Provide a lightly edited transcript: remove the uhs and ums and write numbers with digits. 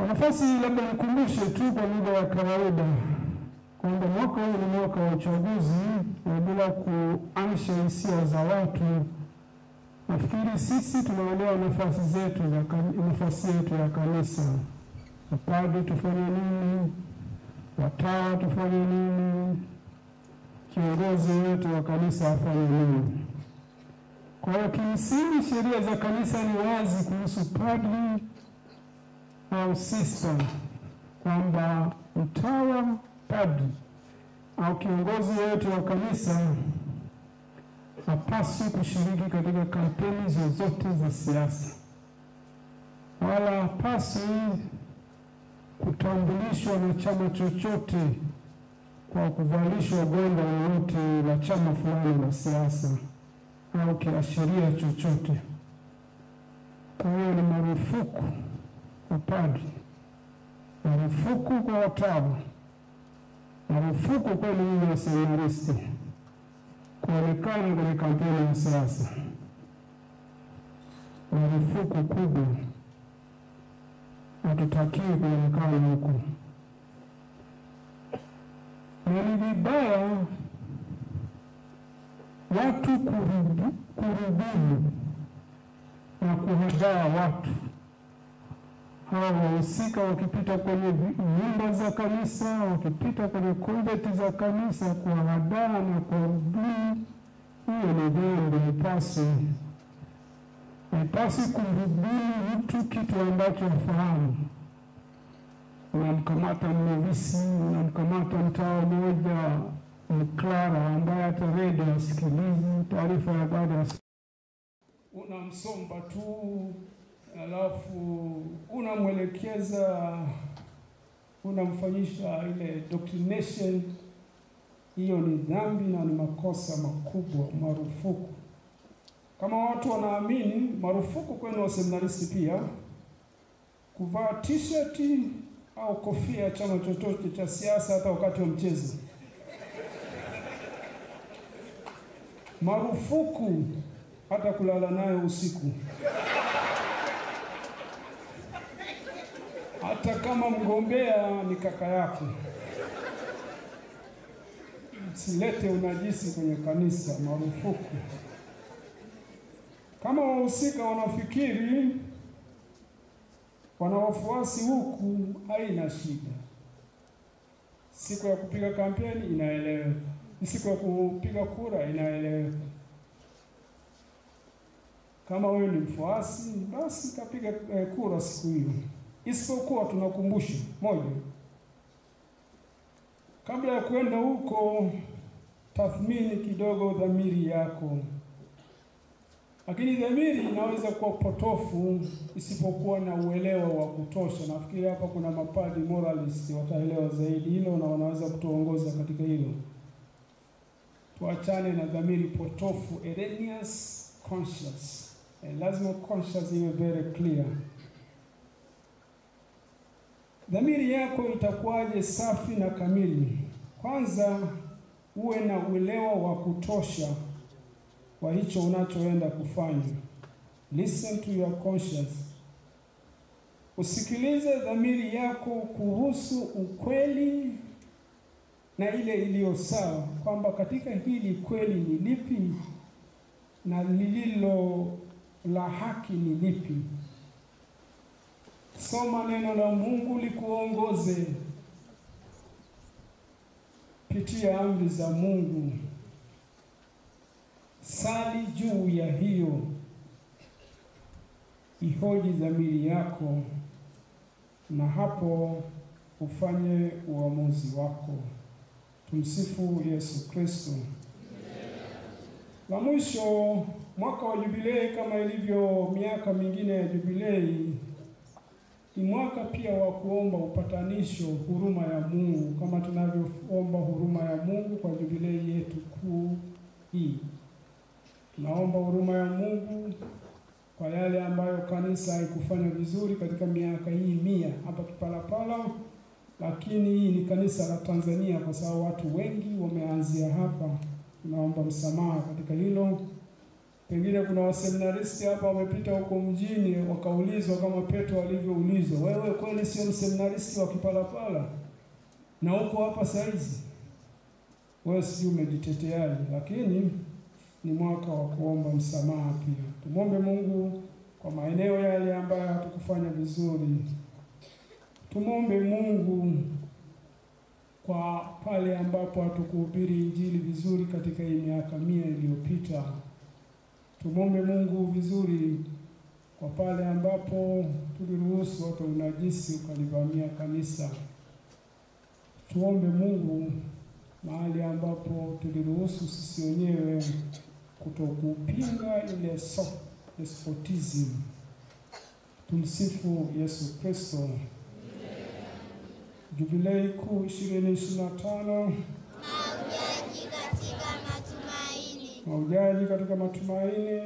Kwa nafasi labda nikumbushe tu kwa lugha ya kawaida kwamba mwaka huu ni mwaka wa uchaguzi, na bila kuamsha hisia za watu, nafikiri sisi tunaelewa nafasi yetu ya kanisa. Mapadri tufanye nini? Watawa tufanye nini? Kiongozi wetu wa kanisa afanye nini? Kwa hiyo kimsingi sheria za kanisa ni wazi kuhusu padri au sister, kwamba mtawa, padri au kiongozi wetu wa kanisa hapaswi kushiriki katika kampeni zozote za siasa, wala hapaswi kutambulishwa na chama chochote kwa kuvalishwa gwanda lolote la chama fulani la siasa au kiashiria chochote. Kwa hiyo ni marufuku kwa padri, marufuku kwa watawa, marufuku kwa ninyi waseminaristi kuonekana kwenye kampeni ya siasa. Marufuku kubwa, hatutakiwi kuonekana huko. Na ni vibaya watu kurubuni na kuhadaa watu. Hawa wahusika wakipita kwenye nyumba za kanisa, wakipita kwenye konventi za kanisa, kuhadaa na kurubuni, hiyo ni dhambi. Haipaswi kumrubuni mtu kitu ambacho hafahamu. Unamkamata mnovisi, unamkamata mtawa mmoja mklara ambaye hata redio asikilizi, taarifa ya habari unamsomba tu, alafu unamwelekeza, unamfanyisha ile doctrination. Hiyo ni dhambi na ni makosa makubwa, marufuku. Kama watu wanaamini, marufuku kwenu waseminaristi pia kuvaa t-shirt au kofia ya chama chochote cha siasa hata wakati wa mchezo. Marufuku hata kulala nayo usiku, hata kama mgombea ni kaka yako. Silete unajisi kwenye kanisa, marufuku. Kama wahusika wanafikiri wana wafuasi huku, haina shida. Siku ya kupiga kampeni inaeleweka, siku ya kupiga kura inaeleweka. Kama wewe ni mfuasi, basi kapiga kura siku hiyo. Isipokuwa tunakumbusha moja, kabla ya kwenda huko, tathmini kidogo dhamiri yako. Lakini dhamiri inaweza kuwa potofu isipokuwa na uelewa wa kutosha. Nafikiri hapa kuna mapadri moralist wataelewa zaidi hilo na wanaweza kutuongoza katika hilo. Tuachane na dhamiri potofu, erroneous conscience. Lazima conscience iwe very clear. Dhamiri yako itakuwaje safi na kamili? Kwanza uwe na uelewa wa kutosha kwa hicho unachoenda kufanya. Listen to your conscience. Usikilize dhamiri yako kuhusu ukweli na ile iliyo sawa, kwamba katika hili kweli ni lipi na lililo la haki ni lipi. Soma neno la Mungu likuongoze. Pitia amri za Mungu. Sali juu ya hiyo. Ihoji dhamiri yako, na hapo ufanye uamuzi wako. Tumsifu Yesu Kristo. La mwisho, mwaka wa jubilei kama ilivyo miaka mingine ya jubilei, ni mwaka pia wa kuomba upatanisho, huruma ya Mungu, kama tunavyoomba huruma ya Mungu kwa jubilei yetu kuu hii. Tunaomba huruma ya Mungu kwa yale ambayo kanisa haikufanya vizuri katika miaka hii 100 hapa Kipalapala, lakini hii ni kanisa la Tanzania kwa sababu watu wengi wameanzia hapa. Tunaomba msamaha katika hilo. Pengine kuna waseminaristi hapa wamepita huko mjini wakaulizwa kama Petro alivyoulizwa, wewe kweli kweli sio mseminaristi wa Kipalapala na uko hapa saizi, wewe sijui umejiteteaje, lakini ni mwaka wa kuomba msamaha pia. Tumwombe Mungu kwa maeneo yale ambayo hatukufanya vizuri. Tumwombe Mungu kwa pale ambapo hatukuhubiri Injili vizuri katika hii miaka 100 iliyopita. Tumwombe Mungu vizuri kwa pale ambapo tuliruhusu hata unajisi ukalivamia kanisa. Tuombe Mungu mahali ambapo tuliruhusu sisi wenyewe kutokupinga ile despotism. Tumsifu Yesu Kristo. Jubilei kuu 2025. Mahujaji katika matumaini. Mahujaji katika matumaini.